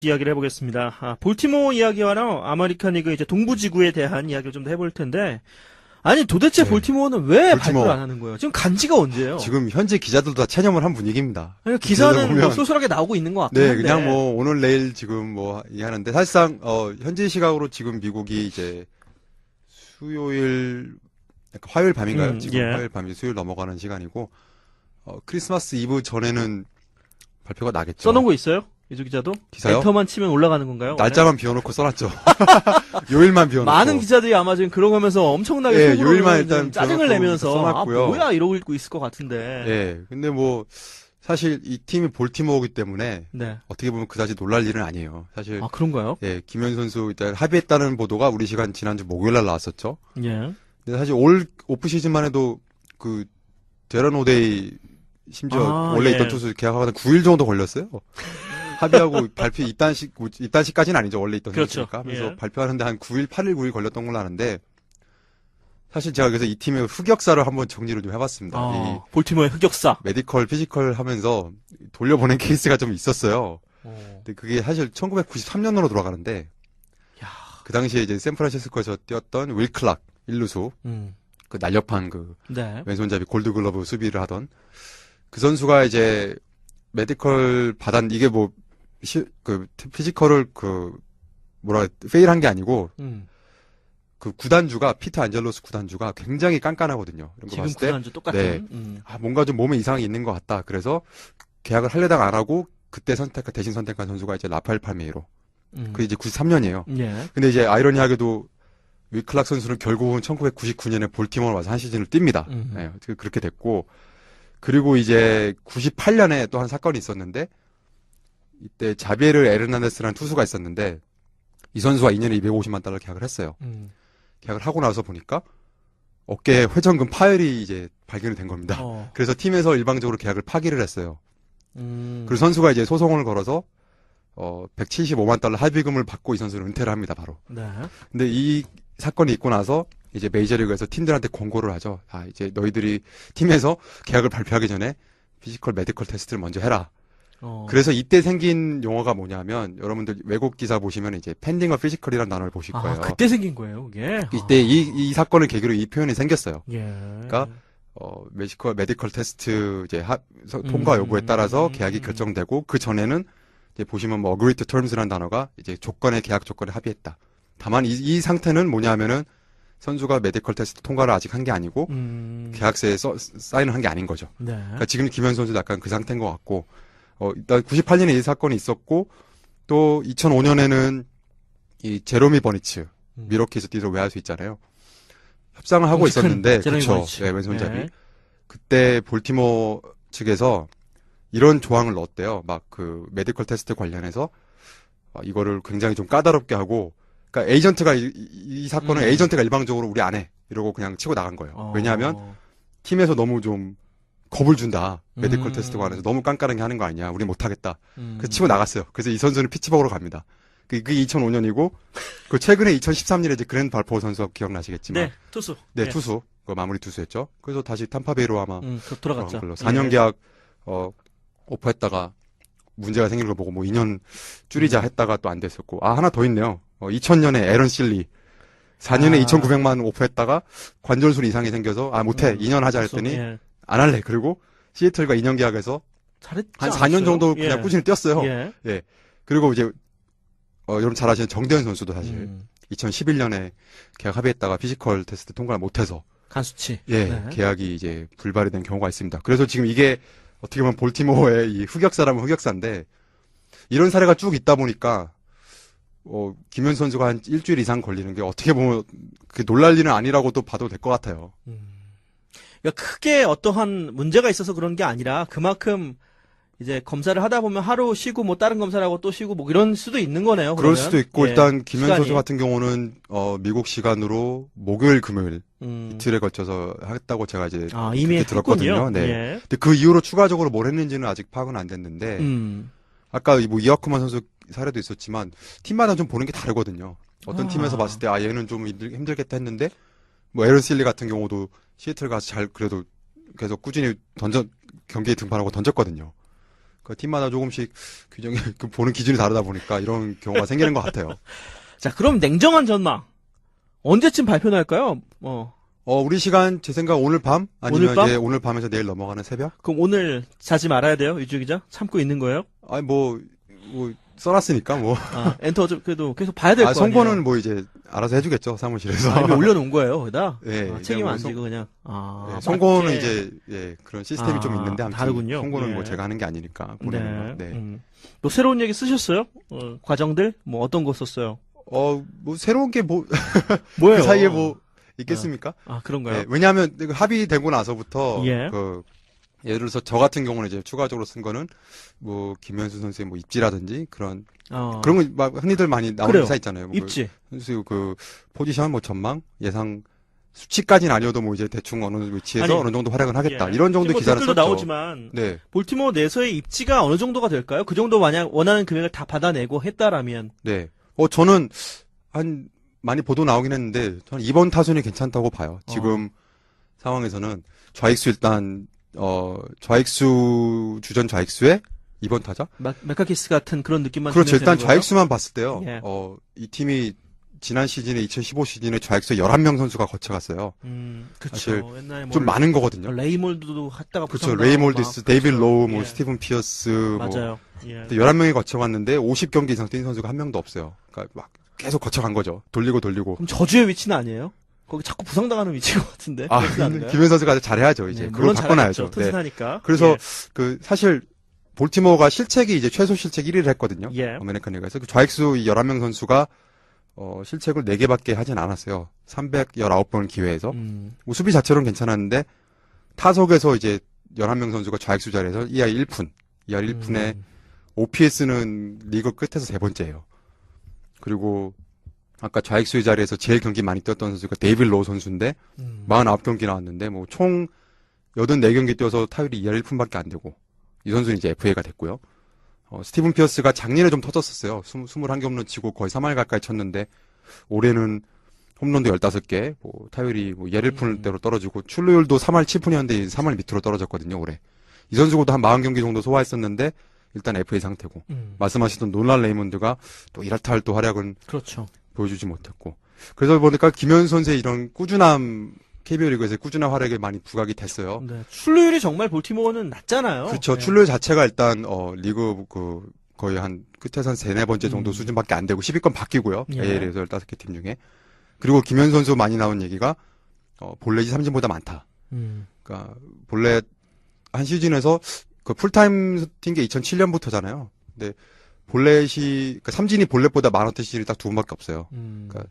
이야기를 해보겠습니다. 볼티모어 이야기와는 아메리칸 리그 이제 동부지구에 대한 이야기를 좀 더 해볼 텐데, 아니 도대체 네. 볼티모어는 왜 볼티모어. 발표를 안 하는 거예요? 지금 간지가 언제예요? 지금 현재 기자들도 다 체념을 한 분위기입니다. 그러니까 기사는 보면, 뭐 쏠쏠하게 나오고 있는 것 같긴 네, 한데. 그냥 뭐 오늘 내일 지금 뭐 얘기하는데 사실상 현지 시각으로 지금 미국이 이제 수요일, 약간 화요일 밤인가요? 지금 예. 화요일 밤이 수요일 넘어가는 시간이고 크리스마스 이브 전에는 발표가 나겠죠. 써놓은 거 있어요? 이주 기자도? 기사요? 엔터만 치면 올라가는 건가요? 날짜만 비워놓고 써놨죠. 요일만 비워놓고. 많은 기자들이 아마 지금 그런 거 하면서 엄청나게 예, 속으로는 요일만 좀 일단 짜증을 비워놓고 내면서 써놨고요. 뭐야 이러고 있을 것 같은데. 예, 근데 뭐 사실 이 팀이 볼티모어이기 때문에 네. 어떻게 보면 그다지 놀랄 일은 아니에요. 사실 아 그런가요? 예, 김현 선수 일단 합의했다는 보도가 우리 시간 지난주 목요일 날 나왔었죠. 예. 근데 사실 올 오프 시즌만 해도 그 데런 오데이 심지어 원래 예. 있던 투수 계약하고 9일 정도 걸렸어요. 합의하고 발표 이딴식까지는 아니죠. 원래 있던 그렇죠. 선수니까 하면서 예. 발표하는데 한 9일, 8일, 9일 걸렸던 걸로 아는데 사실 제가 그래서 이 팀의 흑역사를 한번 정리를 좀 해봤습니다. 이 볼티모어의 흑역사. 메디컬, 피지컬 하면서 돌려보낸 케이스가 좀 있었어요. 어. 근데 그게 사실 1993년으로 돌아가는데 야. 그 당시에 이제 샌프란시스코에서 뛰었던 윌 클락 1루수 그 날렵한 그 네. 왼손잡이 골드글러브 수비를 하던 그 선수가 이제 메디컬 이게 뭐 그 피지컬을 페일한 게 아니고 그 구단주가 피터 안젤로스 구단주가 굉장히 깐깐하거든요. 이런 거 지금 봤을 때 구단주 똑같은. 네. 뭔가 좀 몸에 이상이 있는 것 같다. 그래서 계약을 하려다가 안 하고 그때 대신 선택한 선수가 이제 라파엘 팔메이로. 그 이제 93년이에요. 예. 근데 이제 아이러니하게도 윌클락 선수는 결국은 1999년에 볼티모어로 와서 한 시즌을 뜁니다. 네, 그렇게 됐고 그리고 이제 98년에 또 한 사건이 있었는데 이때 자비에르 에르난데스라는 투수가 있었는데 이 선수가 2년에 $250만 계약을 했어요. 계약을 하고 나서 보니까 어깨에 회전근 파열이 이제 발견이 된 겁니다. 그래서 팀에서 일방적으로 계약을 파기를 했어요. 그리고 선수가 이제 소송을 걸어서 $175만 합의금을 받고 이 선수는 은퇴를 합니다, 바로. 네. 근데 이 사건이 있고 나서 이제 메이저리그에서 팀들한테 권고를 하죠. 이제 너희들이 팀에서 계약을 발표하기 전에 피지컬, 메디컬 테스트를 먼저 해라. 그래서 이때 생긴 용어가 뭐냐면 여러분들 외국 기사 보시면 이제 펜딩 어 피지컬이라는 단어를 보실 거예요. 그때 생긴 거예요, 그게. 이때 이 사건을 계기로 이 표현이 생겼어요. 예. 그러니까 메디컬 테스트 이제 통과 여부에 따라서 계약이 결정되고 그 전에는 이제 보시면 뭐 agree to terms라는 단어가 이제 계약 조건에 합의했다. 다만 이 상태는 뭐냐면은 선수가 메디컬 테스트 통과를 아직 한 게 아니고 계약서에 사인을 한 게 아닌 거죠. 네. 그러니까 지금 김현 선수도 약간 그 상태인 것 같고 일단 98년에 이 사건이 있었고 또 2005년에는 이 제로미 버니츠 미러키에서 뛰서 외야수 있잖아요. 협상을 하고 있었는데 그렇죠. 네, 왼손잡이. 네. 그때 볼티모어 측에서 이런 조항을 넣었대요. 막 그 메디컬 테스트 관련해서 이거를 굉장히 좀 까다롭게 하고 그러니까 에이전트가 이 사건은 에이전트가 일방적으로 우리 안 해. 이러고 그냥 치고 나간 거예요. 왜냐하면 팀에서 너무 좀 겁을 준다. 메디컬 테스트 관해서 너무 깐깐하게 하는 거 아니야. 우리 못하겠다. 그래서 치고 나갔어요. 그래서 이 선수는 피츠버그로 갑니다. 그게 2005년이고 그 최근에 2013년에 이제 그랜 발포 선수 기억나시겠지만 네, 투수. 네, 투수. 그 마무리 투수였죠. 그래서 다시 탐파베이로 아마 돌아갔죠. 4년 계약 오퍼했다가 문제가 생긴 걸 보고 뭐 2년 줄이자 했다가 또 안 됐었고 하나 더 있네요. 2000년에 에런 실리 4년에 2,900만 오퍼했다가 관절술 이상이 생겨서 못해 2년 하자 했더니 안 할래. 그리고 시애틀과 2년 계약해서 잘했지 한 4년 정도 그냥 예. 꾸준히 뛰었어요. 예. 그리고 이제 여러분 잘 아시는 정대현 선수도 사실 2011년에 계약 합의했다가 피지컬 테스트 통과를 못해서 간수치. 네. 계약이 이제 불발이 된 경우가 있습니다. 그래서 지금 이게 어떻게 보면 볼티모어의 이 흑역사라면 흑역사인데 이런 사례가 쭉 있다 보니까 김현 선수가 한 일주일 이상 걸리는 게 어떻게 보면 그 놀랄 일은 아니라고도 봐도 될 것 같아요. 그러니까 크게 어떠한 문제가 있어서 그런 게 아니라 그만큼 이제 검사를 하다 보면 하루 쉬고 뭐 다른 검사를 하고 또 쉬고 뭐 이런 수도 있는 거네요. 그럴 그러면. 수도 있고 일단 김현 시간이. 선수 같은 경우는 미국 시간으로 목요일 금요일 이틀에 걸쳐서 했다고 제가 이제 이미 그렇게 들었거든요. 했군요. 네. 예. 근데 그 이후로 추가적으로 뭘 했는지는 아직 파악은 안 됐는데 아까 뭐 이와쿠만 선수 사례도 있었지만 팀마다 좀 보는 게 다르거든요. 어떤 팀에서 봤을 때 얘는 좀 힘들겠다 했는데 뭐 에런 실리 같은 경우도 시애틀 가서 그래도 계속 꾸준히 경기에 등판하고 던졌거든요. 그 팀마다 조금씩 규정이 그 보는 기준이 다르다 보니까 이런 경우가 생기는 것 같아요. 자, 그럼 냉정한 전망. 언제쯤 발표 날까요? 우리 시간 제 생각 오늘 밤 아니면 오늘 밤? 이제 오늘 밤에서 내일 넘어가는 새벽? 그럼 오늘 자지 말아야 돼요, 유주 기자? 참고 있는 거예요? 아니 뭐 써놨으니까 뭐. 엔터 그래도 계속 봐야 될 거 아니에요? 송보는 뭐 이제 알아서 해주겠죠 사무실에서. 이미 올려놓은 거예요, 거기다? 예, 책임 안 뭐 지고 그냥. 예, 송고는 맞게. 이제 그런 시스템이 좀 있는데 아무튼 다르군요. 송고는 예. 뭐 제가 하는 게 아니니까 보내는 거. 네. 뭐 새로운 얘기 쓰셨어요? 과정들? 뭐 어떤 거 썼어요? 뭐 새로운 게 뭐 뭐예요? 그 사이에 뭐 있겠습니까? 그런가요? 예, 왜냐하면 그 합의되고 나서부터 예. 예를 들어서 저 같은 경우는 이제 추가적으로 쓴 거는 뭐 김현수 선수의 뭐 입지라든지 그런 거 막 흔히들 많이 나오는 그래요. 기사 있잖아요. 뭐 입지. 선수 그 포지션 뭐 전망 예상 수치까지는 아니어도 뭐 이제 대충 어느 위치에서 아니, 어느 정도 활약을 하겠다 예. 이런 정도 지금 기사를 댓글도 썼죠. 나오지만 네, 볼티모어 내에서의 입지가 어느 정도가 될까요? 그 정도 만약 원하는 금액을 다 받아내고 했다라면 네. 저는 많이 보도 나오긴 했는데 저는 이번 타순이 괜찮다고 봐요. 지금 상황에서는 좌익수 일단 좌익수 주전 좌익수에 이번 타자? 메카키스 같은 그런 느낌만 그렇죠. 주면 일단 되는 거예요? 좌익수만 봤을 때요. 예. 이 팀이 지난 시즌에 2015 시즌에 좌익수 11명 선수가 거쳐갔어요. 그쵸. 사실 옛날에 좀 많은 거거든요. 레이몰드도 했다가 그렇죠. 부상 레이 당하고 몰디스, 막 데이빗 그렇죠. 로우, 뭐 예. 스티븐 피어스, 맞아요. 예. 11명이 거쳐갔는데 50경기 이상 뛴 선수가 한 명도 없어요. 그러니까 막 계속 거쳐간 거죠. 돌리고. 그럼 저주의 위치는 아니에요? 거기 자꾸 부상당하는 위치인 것 같은데. 그렇진 않은가요? 김현 선수가 잘해야죠. 이제 네, 그걸 물론 바꿔놔야죠. 잘하겠죠. 튼튼하니까. 그래서 예. 사실 볼티모어가 실책이 이제 최소 실책 1위를 했거든요. 예. 아메리칸 리그에서 그 좌익수 11명 선수가 실책을 4개밖에 하진 않았어요. 319번 기회에서. 뭐 수비 자체로는 괜찮았는데 타석에서 이제 11명 선수가 좌익수 자리에서 2할 1푼. 2할 1푼에 OPS는 리그 끝에서 3번째예요. 그리고 아까 좌익수의 자리에서 제일 경기 많이 뛰었던 선수가 데이빗 로우 선수인데 49경기 나왔는데 뭐 총 84경기 뛰어서 타율이 2할 1푼밖에 안 되고 이 선수는 이제 FA가 됐고요. 스티븐 피어스가 작년에 좀 터졌었어요. 21개 홈런 치고 거의 3할 가까이 쳤는데 올해는 홈런도 15개, 뭐 타율이 뭐 2할 1푼대로 떨어지고 출루율도 3할 7푼이었는데 3할 밑으로 떨어졌거든요, 올해. 이 선수도 한 40경기 정도 소화했었는데 일단 FA 상태고 말씀하시던 놀란 레이먼드가 또 1할 타할 또 활약은 그렇죠. 보여주지 못했고 그래서 보니까 김현수 선수의 이런 꾸준함 KBO 리그에서 꾸준한 활약이 많이 부각이 됐어요. 네. 출루율이 정말 볼티모어는 낮잖아요. 그렇죠. 네. 출루율 자체가 일단 리그 거의 한 끝에서 한 3-4번째 정도 수준밖에 안 되고 10위권 바뀌고요. 예. AL에서 15개 팀 중에. 그리고 김현 선수 많이 나온 얘기가 볼넷이 삼진보다 많다. 그러니까 볼넷 한 시즌에서 그 풀타임 뛴 게 2007년부터잖아요. 근데 볼넷이 그러니까 삼진이 볼넷보다 많았던 시즌이 딱 2번밖에 없어요. 그러니까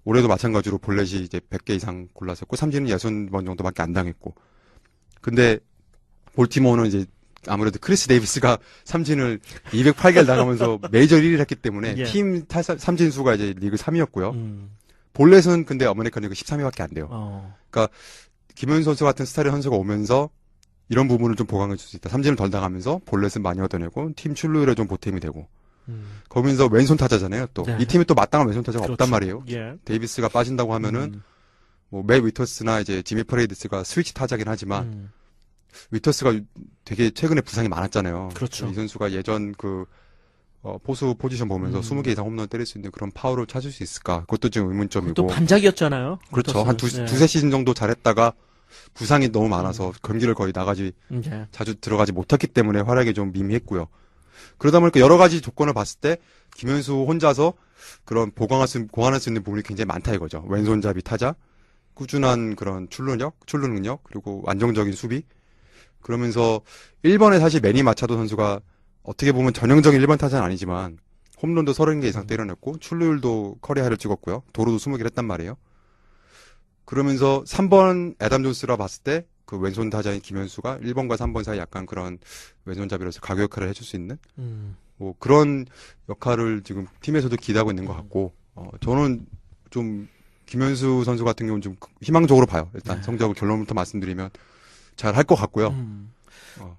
올해도 마찬가지로 볼넷이 이제 100개 이상 골랐었고 삼진은 60번 정도밖에 안 당했고. 근데 볼티모어는 이제 아무래도 크리스 데이비스가 삼진을 208개를 당하면서 메이저 1위를 했기 때문에 예. 팀 삼진 수가 이제 리그 3위였고요. 볼넷은 근데 아메리칸 리그 13위밖에 안 돼요. 그러니까 김현 선수 같은 스타일의 선수가 오면서 이런 부분을 좀 보강해 줄 수 있다. 삼진을 덜 당하면서 볼넷은 많이 얻어내고 팀 출루율에 좀 보탬이 되고. 거기서 왼손 타자잖아요. 또 이 네. 팀이 또 마땅한 왼손 타자가 그렇죠. 없단 말이에요. 예. 데이비스가 빠진다고 하면은 뭐 맥 위터스나 이제 지미 프레이디스가 스위치 타자긴 하지만 위터스가 되게 최근에 부상이 많았잖아요. 그렇죠. 이 선수가 예전 포수 포지션 보면서 20개 이상 홈런 때릴 수 있는 그런 파워를 찾을 수 있을까? 그것도 지금 의문점이고. 또 반작이었잖아요. 그렇죠. 한 네. 두세 시즌 정도 잘했다가 부상이 너무 많아서 경기를 거의 예. 자주 들어가지 못했기 때문에 활약이 좀 미미했고요. 그러다 보니까 여러 가지 조건을 봤을 때 김현수 혼자서 그런 보강할 수 있는 부분이 굉장히 많다 이거죠. 왼손잡이 타자, 꾸준한 그런 출루 능력, 그리고 안정적인 수비. 그러면서 1번에 사실 매니 마차도 선수가 어떻게 보면 전형적인 1번 타자는 아니지만 홈런도 30개 이상 때려냈고 출루율도 커리어를 찍었고요. 도루도 20개를 했단 말이에요. 그러면서 3번 애담 존스라 봤을 때 그 왼손 타자인 김현수가 1번과 3번 사이 약간 그런 왼손잡이로서 가교 역할을 해줄 수 있는 뭐 그런 역할을 지금 팀에서도 기대하고 있는 것 같고 저는 좀 김현수 선수 같은 경우는 좀 희망적으로 봐요. 일단 네. 성적을 결론부터 말씀드리면 잘 할 것 같고요.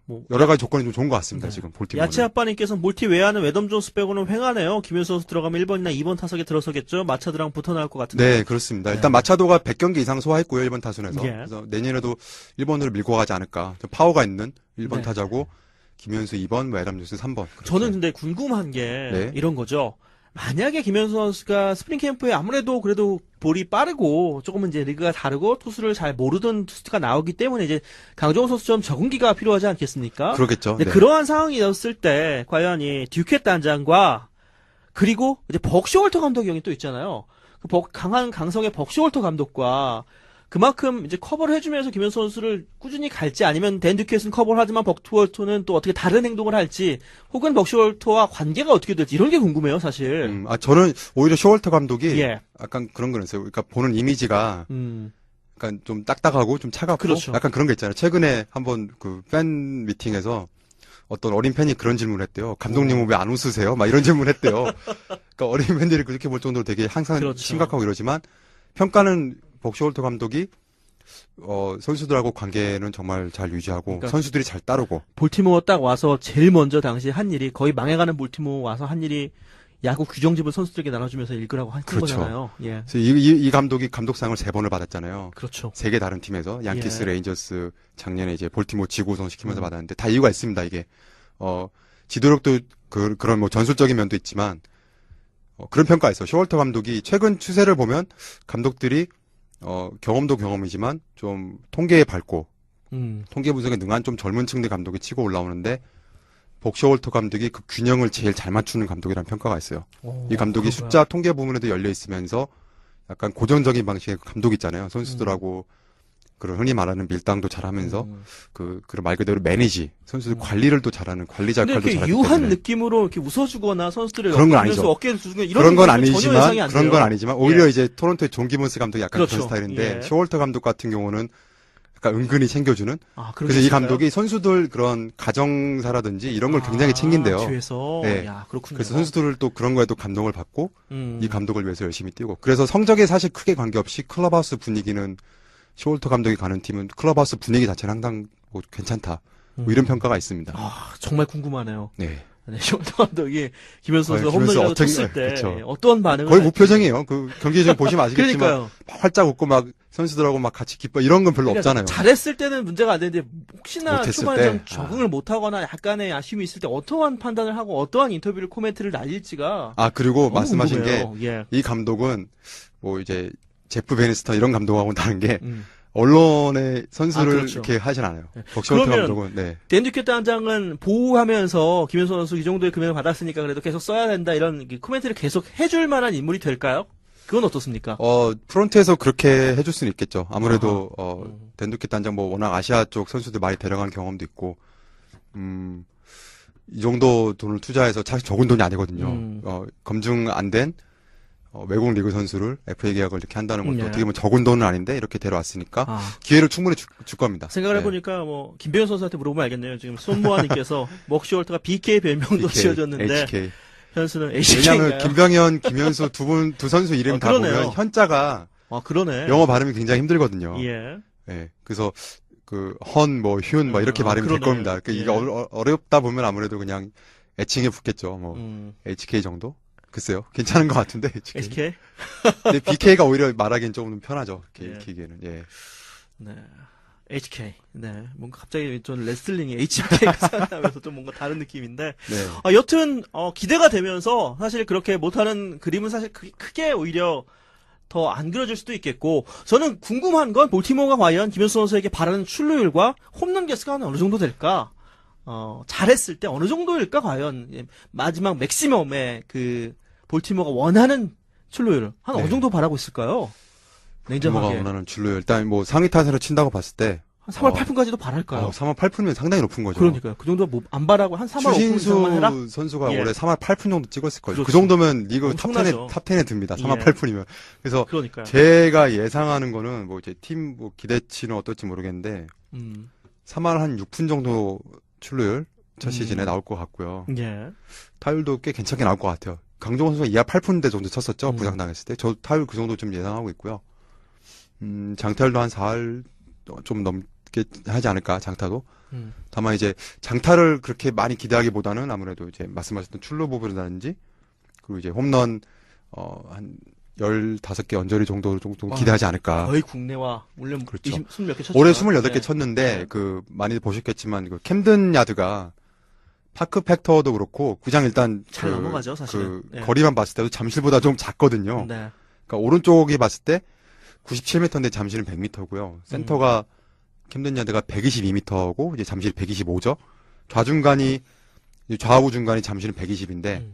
뭐 여러 가지 조건이 좀 좋은 것 같습니다. 네. 지금 볼티모어는. 야채 아빠님께서 몰티 외야는 웨덤 존스 빼고는 횡하네요. 김현수 선수 들어가면 1번이나 2번 타석에 들어서겠죠. 마차드랑 붙어 나올 것 같은데. 네, 그렇습니다. 일단 마차도가 100경기 이상 소화했고요. 1번 타순에서. 예. 그래서 내년에도 1번으로 밀고 가지 않을까. 좀 파워가 있는 1번 네. 타자고 김현수 2번, 뭐 에람 뉴스 3번. 저는 근데 궁금한 게 네. 이런 거죠. 만약에 김현수 선수가 스프링 캠프에 아무래도 그래도 볼이 빠르고 조금은 이제 리그가 다르고 투수를 잘 모르던 투수가 나오기 때문에 이제 강정호 선수처럼 적응기가 필요하지 않겠습니까? 그러겠죠. 근데 네. 그러한 상황이었을 때 과연 이 듀켓 단장과 그리고 이제 벅쇼월터 감독이 형이 또 있잖아요. 그 강한 강성의 벅쇼월터 감독과 그만큼 이제 커버를 해주면서 김현수 선수를 꾸준히 갈지 아니면 댄 듀켓은 커버를 하지만 벅쇼월터는 또 어떻게 다른 행동을 할지 혹은 벅쇼월터와 관계가 어떻게 될지 이런 게 궁금해요 사실. 저는 오히려 쇼월터 감독이 예. 약간 그런 거였어요. 그러니까 보는 이미지가 음. 약간 좀 딱딱하고 좀 차갑고 그렇죠. 약간 그런 게 있잖아요. 최근에 한번 그 팬 미팅에서 어떤 어린 팬이 그런 질문을 했대요. 감독님은 왜 안 웃으세요? 막 이런 질문을 했대요. 그러니까 어린 팬들이 그렇게 볼 정도로 되게 항상 그렇죠. 심각하고 이러지만 평가는 벅쇼월터 감독이 선수들하고 관계는 정말 잘 유지하고 그러니까 선수들이 잘 따르고 볼티모어 딱 와서 제일 먼저 당시 한 일이 거의 망해가는 볼티모어 와서 한 일이 야구 규정집을 선수들에게 나눠주면서 읽으라고 한 그렇죠. 거잖아요. 예. 그래서 이 감독이 감독상을 3번을 받았잖아요. 그렇죠. 3개 다른 팀에서 양키스, 예. 레인저스 작년에 이제 볼티모어 지구우승 시키면서 음. 받았는데 다 이유가 있습니다. 이게 지도력도 그런 뭐 전술적인 면도 있지만 그런 평가가 있어. 쇼월터 감독이 최근 추세를 보면 감독들이 경험도 경험이지만 좀 통계에 밝고 통계 분석에 능한 좀 젊은 층들 감독이 치고 올라오는데 벅쇼월터 감독이 그 균형을 제일 잘 맞추는 감독이라는 평가가 있어요. 이 감독이 숫자 통계 부분에도 열려 있으면서 약간 고정적인 방식의 감독 있잖아요. 선수들하고 그런 흔히 말하는 밀당도 잘하면서 그런 말 그대로 매니지 선수들 관리를 또 잘하는 관리자 근데 역할도 이렇게 잘하기 유한 때문에 느낌으로 이렇게 웃어주거나 선수들을 그런 건 엮으면서 아니죠. 어깨를 두드리는 이런 그런 건 모습은 전혀 예상이 안 그런 돼요. 건 아니지만 오히려 이제 토론토의 존 기문스 감독이 약간 그렇죠. 그런 스타일인데 예. 쇼월터 감독 같은 경우는 약간 은근히 챙겨주는. 아, 그래서 이 감독이 선수들 그런 가정사라든지 이런 걸 굉장히 챙긴대요. 뒤에서. 네. 야, 그렇군요. 그래서 선수들을 또 그런 거에 또 감동을 받고 음. 이 감독을 위해서 열심히 뛰고 그래서 성적에 사실 크게 관계없이 클럽하우스 분위기는 쇼월터 감독이 가는 팀은 클럽하우스 분위기 자체는 항상 뭐 괜찮다. 뭐 이런 평가가 있습니다. 아, 정말 궁금하네요. 네. 네, 쇼월터 감독이 김현수 선수가 김현수 홈런이라도 어떻게- 쳤을 때 그쵸. 어떤 반응을 거의 할지. 무표정이에요. 그 경기 중 보시면 아시겠지만 그러니까요. 활짝 웃고 막 선수들하고 막 같이 기뻐 이런 건 별로 그러니까 없잖아요. 잘했을 때는 문제가 안 되는데 혹시나 못했을 초반에 때? 좀 적응을 못하거나 약간의 아쉬움이 있을 때 어떠한 판단을 하고 어떠한 인터뷰를 코멘트를 날릴지가 그리고 너무 말씀하신 궁금해요. 예. 게 이 감독은 뭐 이제 제프 베니스턴 이런 감독하고는 다른 게 음. 언론의 선수를 그렇죠. 이렇게 하진 않아요. 네. 벅쇼월터 그러면 감독은 네. 댄 듀켓 단장은 보호하면서 김현수 선수 이 정도의 금액을 받았으니까 그래도 계속 써야 된다 이런 코멘트를 계속 해줄 만한 인물이 될까요? 그건 어떻습니까? 프론트에서 그렇게 해줄 수는 있겠죠. 아무래도 댄두켓 단장 뭐 워낙 아시아 쪽 선수들 많이 데려간 경험도 있고 이 정도 돈을 투자해서 사실 적은 돈이 아니거든요. 검증 안 된 외국 리그 선수를 FA 계약을 이렇게 한다는 것도 예. 어떻게 보면 적은 돈은 아닌데 이렇게 데려왔으니까 아, 기회를 충분히 줄 겁니다. 생각을 네. 해보니까 뭐 김배현 선수한테 물어보면 알겠네요. 지금 손모아님께서 먹시월터가 BK 별명도 BK, 지어줬는데 HK. 현수는 왜냐하면 HK인가요? 김병현, 김현수 두 선수 이름 다 그러네요. 보면 현자가 아 그러네. 영어 발음이 굉장히 힘들거든요. 예. 예. 그래서 뭐 휴은 뭐 이렇게 발음이 될 그러네. 겁니다. 예. 이게 어렵다 보면 아무래도 그냥 애칭에 붙겠죠. 뭐 HK 정도? 글쎄요. 괜찮은 것 같은데 HK. HK. 근데 BK가 오히려 말하기엔 조금 편하죠. 예. 기기에는. 예. 네. HK. 네. 뭔가 갑자기 좀 레슬링이 HBK가 생각나면서 좀 뭔가 다른 느낌인데. 네. 여튼 기대가 되면서 사실 그렇게 못하는 그림은 사실 크게 오히려 더 안 그려질 수도 있겠고 저는 궁금한 건 볼티모어가 과연 김현수 선수에게 바라는 출루율과 홈런 개수가 어느 정도 될까? 잘했을 때 어느 정도일까 과연 마지막 맥시멈의 그 볼티모어가 원하는 출루율 한 어느 네. 정도 바라고 있을까요? 볼티모어가 냉정하게 원하는 줄로 일단 뭐 상위 타선으로 친다고 봤을 때 한 3월 8분까지도 바랄까요? 3월 8푼이면 상당히 높은 거죠. 그러니까요. 그 정도 안 바라고 한 3월 5분 이상만 해라. 추신수 선수가 예. 올해 3월 8푼 정도 찍었을 거예요. 그렇죠. 그 정도면 리그 엄청나죠. 탑10에 듭니다. 3월 예. 8푼이면. 그래서 그러니까요. 제가 예상하는 거는 뭐 이제 팀 뭐 기대치는 어떨지 모르겠는데 3월 한 6푼 정도 출루율 첫 시즌에 나올 것 같고요. 예. 타율도 꽤 괜찮게 나올 것 같아요. 강정호 선수가 이하 8푼대 정도 쳤었죠. 부상당했을 때. 저 타율 그 정도 좀 예상하고 있고요. 장타율도 한 4할 좀 넘게 하지 않을까, 장타도. 다만 이제 장타를 그렇게 많이 기대하기보다는 아무래도 이제 말씀하셨던 출루 부분이라든지 그리고 이제 홈런 한 15개 언저리 정도 기대하지 않을까. 거의 국내와 물론 그렇죠. 20몇 개 쳤죠. 올해 28개 네. 쳤는데 네. 많이 보셨겠지만 그 캠든 야드가 파크 팩터도 그렇고 구장 일단 잘 넘어가죠, 사실은. 예. 거리만 봤을 때도 잠실보다 좀 작거든요. 네. 그러니까 오른쪽이 봤을 때 97m인데 잠실은 100m고요. 센터가 캠든 야드가 122m고 이제 잠실 125죠. 좌우 중간이 잠실은 120인데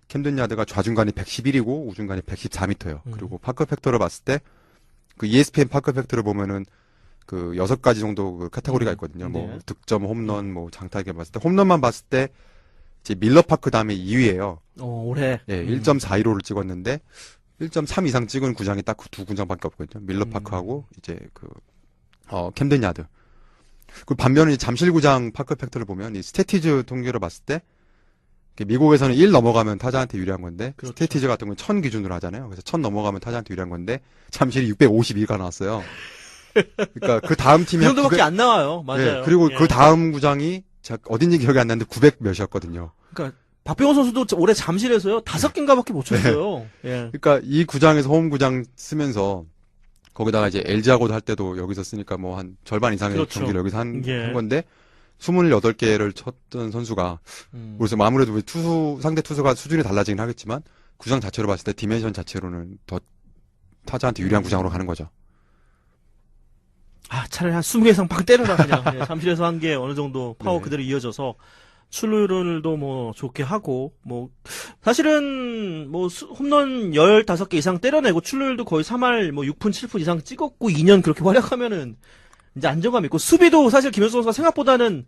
캠든 야드가 좌중간이 111이고 우중간이 114m예요. 그리고 파크 팩터를 봤을 때 그 ESPN 파크 팩터를 보면은 그 6가지 정도 그 카테고리가 있거든요. 뭐 네. 득점, 득점, 홈런, 뭐 장타 이렇게 봤을 때 홈런만 봤을 때 이제 밀러 파크 다음에 2위예요. 올해. 예, 1.415를 찍었는데 1.3 이상 찍은 구장이 딱 그 두 구장밖에 없거든요. 밀러 파크하고 이제 캠든 야드. 그 반면에 이제 잠실구장 파크 팩터를 보면 이 스태티즈 통계를 봤을 때 미국에서는 1 넘어가면 타자한테 유리한 건데 그렇죠. 스태티즈 같은 건 1000 기준으로 하잖아요. 그래서 1000 넘어가면 타자한테 유리한 건데 잠실이 652가 나왔어요. 그러니까 그 다음 팀이 그 정도밖에 안 나와요. 예, 맞아요. 그리고 예. 그 다음 구장이 어딘지 기억이 안 나는데 900 몇이었거든요. 그러니까 박병호 선수도 올해 잠실에서요 5개인가밖에 못 쳤어요. 예. 그러니까 이 구장에서 홈 구장 쓰면서 거기다가 이제 LG하고도 할 때도 여기서 쓰니까 뭐 한 절반 이상의 그렇죠. 경기를 여기서 한 예. 건데 28개를 쳤던 선수가 그래서 뭐 아무래도 상대 투수가 수준이 달라지긴 하겠지만 구장 자체로 봤을 때 디멘션 자체로는 더 타자한테 유리한 구장으로 가는 거죠. 차라리 한 20개 이상 팍 때려라 그냥. 예, 잠실에서 한 게 어느 정도 파워 네. 그대로 이어져서 출루율도 뭐 좋게 하고 뭐 사실은 뭐 홈런 15개 이상 때려내고 출루율도 거의 3할 뭐 6푼 7푼 이상 찍었고 2년 그렇게 활약하면은 이제 안정감 있고 수비도 사실 김현수 선수가 생각보다는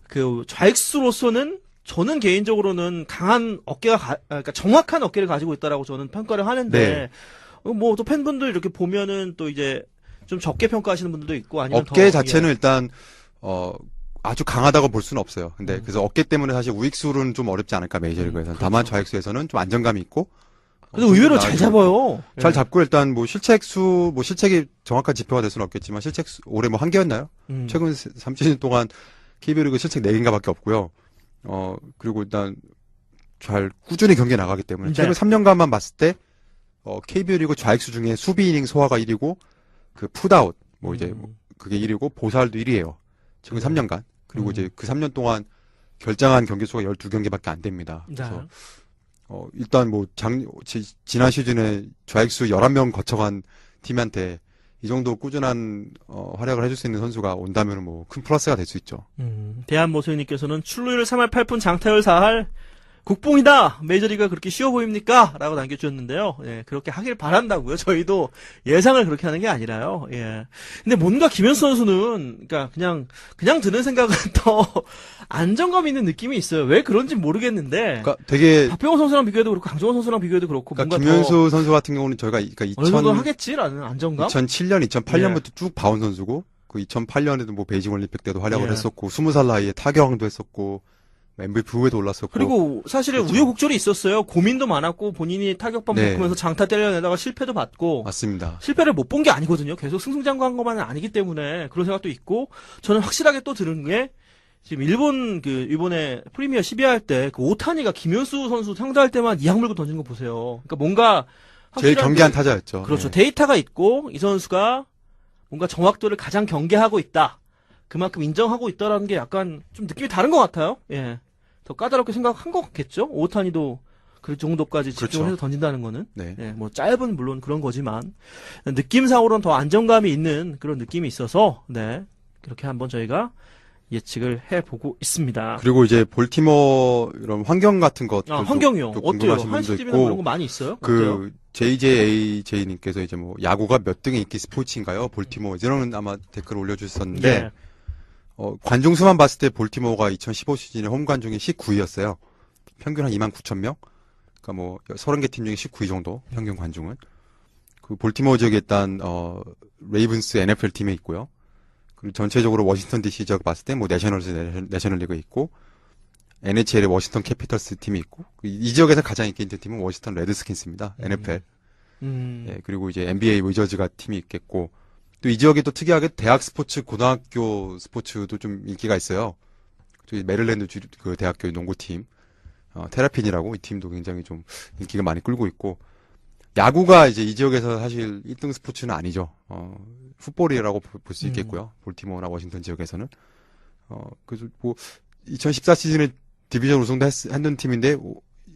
그 좌익수로서는 저는 개인적으로는 강한 그러니까 정확한 어깨를 가지고 있다라고 저는 평가를 하는데 뭐 또 팬분들 이렇게 보면은 또 이제 좀 적게 평가하시는 분들도 있고 아니면 어깨 더, 자체는 예. 일단 아주 강하다고 볼 수는 없어요. 근데 그래서 어깨 때문에 사실 우익수는 좀 어렵지 않을까 메이저리그에서는. 다만 좌익수에서는 좀 안정감이 있고. 근데 의외로 잘 잡아요. 잘 예. 잡고 일단 뭐 실책이 정확한 지표가 될 수는 없겠지만 올해 뭐 한 개였나요? 최근 3시즌 동안 KBO 리그 실책 4개인가밖에 없고요. 그리고 일단 잘 꾸준히 경기에 나가기 때문에 네. 최근 3년간만 봤을 때 KBO 리그 좌익수 중에 수비 이닝 소화가 1위고 그 풋아웃 뭐 이제 그게 1위고 보살도 1위예요. 최근 3년간. 그리고 이제 그 3년 동안 결장한 경기 수가 12경기밖에 안 됩니다. 그래서 일단 뭐 지난 시즌에 좌익수 11명 거쳐간 팀한테 이 정도 꾸준한 활약을 해줄 수 있는 선수가 온다면 뭐 큰 플러스가 될 수 있죠. 대한모소님께서는 출루율 3할 8푼 장타율 4할 국뽕이다. 메이저리그가 그렇게 쉬워 보입니까? 라고 남겨주셨는데요. 예, 그렇게 하길 바란다고요. 저희도 예상을 그렇게 하는 게 아니라요. 예. 근데 뭔가 김현수 선수는 그러니까 그냥 드는 생각은 더 안정감 있는 느낌이 있어요. 왜 그런지 모르겠는데. 그러니까 되게 박병호 선수랑 비교해도 그렇고 강정호 선수랑 비교해도 그렇고 그러니까 뭔가 김현수 선수 같은 경우는 저희가 그러니까 어느 정도 하겠지라는 안정감. 2007년, 2008년부터 쭉 봐온 선수고 그 2008년에도 뭐 베이징 올림픽 때도 활약을 했었고 20살 나이에 타격왕도 했었고 MVP 후에도 올랐었고 그리고 사실은 그렇죠. 우여곡절이 있었어요. 고민도 많았고 본인이 타격감 네. 바꾸면서 장타 때려내다가 실패도 받고 맞습니다. 실패를 못 본 게 아니거든요. 계속 승승장구한 것만은 아니기 때문에 그런 생각도 있고 저는 확실하게 또 들은 게 지금 이번에 프리미어 12회 할 때 그 오타니가 김현수 선수 상대할 때만 이악 물고 던지는 거 보세요. 그러니까 뭔가 제일 확실한 경계한 타자였죠. 그렇죠. 네. 데이터가 있고 이 선수가 뭔가 정확도를 가장 경계하고 있다. 그만큼 인정하고 있다라는 게 약간 좀 느낌이 다른 것 같아요. 예. 더 까다롭게 생각한 것 같겠죠? 오타니도 그 정도까지 집중을 그렇죠. 해서 던진다는 거는. 네. 예, 뭐 짧은 물론 그런 거지만 느낌상으로는 더 안정감이 있는 그런 느낌이 있어서 네. 그렇게 한번 저희가 예측을 해보고 있습니다. 그리고 이제 볼티모어 이런 환경 같은 것도 환경이요. 어때요? 궁금하신 분도 한시 TV는 있고 그런 거 많이 있어요? 어때요? 그 JJAJ님께서 이제 뭐 야구가 몇 등의 인기 스포츠인가요? 볼티모어 이런 아마 댓글 올려주셨었는데 예. 관중 수만 봤을 때 볼티모어가 2015 시즌에 홈 관중이 19위였어요. 평균 한 29,000명. 그러니까 뭐 30개 팀 중에 19위 정도 평균 관중은. 그 볼티모어 지역에 일단 레이븐스 NFL 팀에 있고요. 그리고 전체적으로 워싱턴 DC 지역 봤을 때 뭐 내셔널리그에 있고 NHL의 워싱턴 캐피털스 팀이 있고 이 지역에서 가장 인기 있는 팀은 워싱턴 레드스킨스입니다. NFL. 예, 그리고 이제 NBA 위저즈가 팀이 있겠고 또 이 지역에 또 특이하게 대학 스포츠, 고등학교 스포츠도 좀 인기가 있어요. 저기 메릴랜드 그 대학교 농구팀 테라핀이라고 이 팀도 굉장히 좀 인기가 많이 끌고 있고 야구가 이제 이 지역에서 사실 1등 스포츠는 아니죠. 풋볼이라고 볼 수 있겠고요. 볼티모어나 워싱턴 지역에서는 그래서 뭐 2014 시즌에 디비전 우승도 했는 팀인데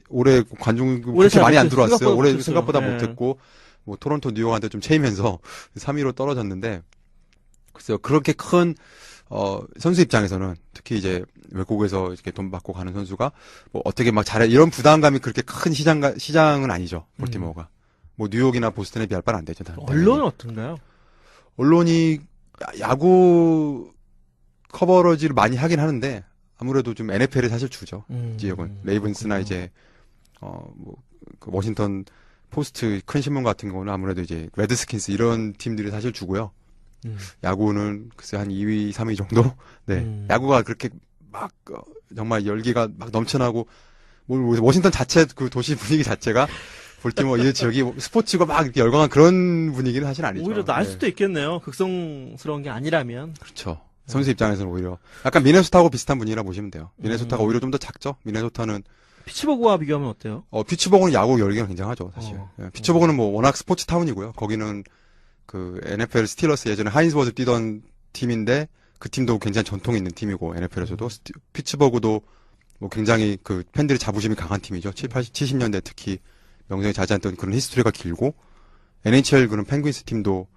올해 관중 올해 그렇게 많이 안 못했어요. 들어왔어요. 올해 못했어요. 생각보다 예. 못했고 뭐 토론토 뉴욕한테 좀 체이면서 3위로 떨어졌는데 글쎄요 그렇게 큰 선수 입장에서는 특히 이제 외국에서 이렇게 돈 받고 가는 선수가 뭐 어떻게 막 잘해 이런 부담감이 그렇게 큰 시장은 아니죠. 볼티모어가 뭐 뉴욕이나 보스턴에 비할 바는 안 되죠. 언론은 어떤가요? 언론이 야구 커버러지를 많이 하긴 하는데 아무래도 좀 NFL이 사실 주죠. 지역은 레이븐스나 그렇군요. 이제 그 워싱턴 포스트 큰 신문 같은 경우는 아무래도 이제 레드스킨스 이런 팀들이 사실 주고요. 야구는 글쎄 한 2위, 3위 정도? 네. 야구가 그렇게 막 정말 열기가 막 넘쳐나고 뭐 워싱턴 자체 그 도시 분위기 자체가 볼티모어 이 지역이 스포츠가 막 이렇게 열광한 그런 분위기는 사실 아니죠. 오히려 나을 네. 수도 있겠네요. 극성스러운 게 아니라면. 그렇죠. 선수 입장에서는 오히려 약간 미네소타하고 비슷한 분위기라 보시면 돼요. 미네소타가 오히려 좀 더 작죠. 미네소타는 피츠버그와 비교하면 어때요? 피츠버그는 야구 열기가 굉장하죠, 사실. 어. 예, 피츠버그는 뭐 워낙 스포츠 타운이고요. 거기는 그 NFL 스틸러스 예전에 하인즈워드 뛰던 팀인데 그 팀도 굉장히 전통이 있는 팀이고 NFL에서도 피츠버그도 뭐 굉장히 그 팬들의 자부심이 강한 팀이죠. 70년대 특히 명성이 자자했던 그런 히스토리가 길고 NHL 그런 펭귄스 팀도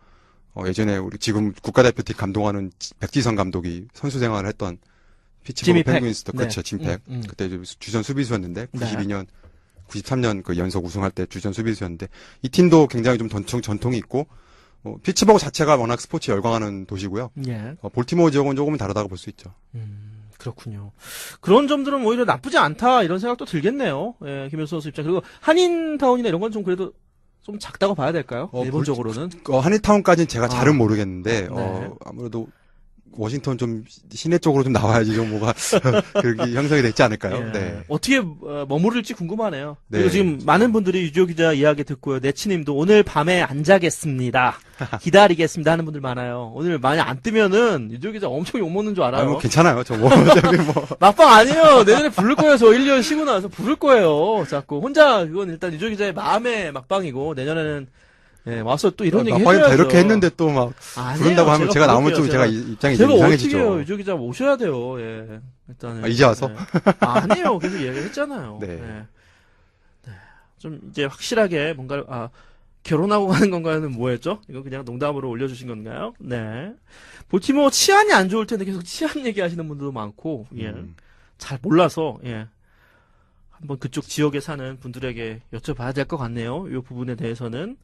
예전에 우리 지금 국가대표팀 감독하는 백지성 감독이 선수 생활을 했던 피츠버그 펭귄스도 네. 그렇죠. 짐팩. 그때 주전 수비수였는데 네. 92년 93년 그 연속 우승할 때 주전 수비수였는데 이 팀도 굉장히 좀 전통이 있고 피츠버그 자체가 워낙 스포츠 열광하는 도시고요. 예. 볼티모어 지역은 조금은 다르다고 볼 수 있죠. 그렇군요. 그런 점들은 오히려 나쁘지 않다 이런 생각도 들겠네요. 예, 김현수 선수 입장. 그리고 한인타운이나 이런 건 좀 그래도 좀 작다고 봐야 될까요? 일본적으로는. 한인타운까지는 제가 잘은 모르겠는데 네. 아무래도 워싱턴 좀 시내 쪽으로 좀 나와야지 좀 뭐가 그렇게 형성이 됐지 않을까요? 예. 네. 어떻게 머무를지 궁금하네요. 네. 그리고 지금 많은 분들이 유지호 기자 이야기 듣고요. 네치님도 오늘 밤에 안 자겠습니다. 기다리겠습니다 하는 분들 많아요. 오늘 만약 안 뜨면은 유지호 기자 엄청 욕먹는 줄 알아요. 뭐 괜찮아요. 저 어차피 뭐. 막방 아니에요. 내년에 부를 거예요. 저 1년 쉬고 나서 부를 거예요. 자꾸 혼자 그건 일단 유지호 기자의 마음의 막방이고 내년에는 예, 와서 또 이런 얘기 막방이 해줘야죠. 이렇게 했는데 또 막 부른다고 하면 제가 나오면 좀 제가 입장이 좀 제가 어떻게 이상해지죠. 해요? 유지호 기자 모셔야 돼요. 예. 일단은. 이제 와서? 예. 아니에요. 계속 얘기했잖아요. 네. 예. 네. 좀 이제 확실하게 뭔가 결혼하고 가는 건가요는 뭐였죠? 이거 그냥 농담으로 올려주신 건가요? 네. 볼티모어 치안이 안 좋을 텐데 계속 치안 얘기하시는 분들도 많고, 예. 잘 몰라서, 예. 한번 그쪽 지역에 사는 분들에게 여쭤봐야 될 것 같네요. 이 부분에 대해서는.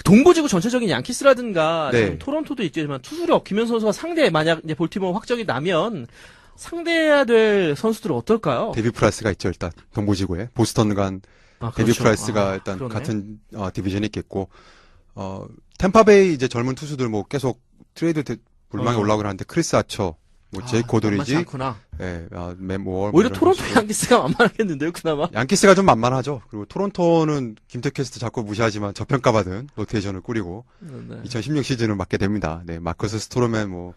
동부지구 전체적인 양키스라든가, 네. 지금 토론토도 있겠지만, 투수력, 김현수 선수가 만약 이제 볼티모어 확정이 나면, 상대해야 될 선수들은 어떨까요? 데뷔 프라이스가 있죠, 일단. 동부지구에. 보스턴 간 데뷔 그렇죠. 프라이스가 일단 그러네. 같은 디비전이 있겠고 템파베이 이제 젊은 투수들 뭐 계속 트레이드 물망에 올라오긴 하는데 크리스 아처, 뭐 제이 코드리지, 않구나. 예, 맨 모어 오히려 토론토 양키스가 만만하겠는데요, 그나마. 양키스가 좀 만만하죠. 그리고 토론토는 김태캐스트 자꾸 무시하지만 저평가받은 로테이션을 꾸리고 네. 2016 시즌을 맡게 됩니다. 네, 마커스 스토로맨 뭐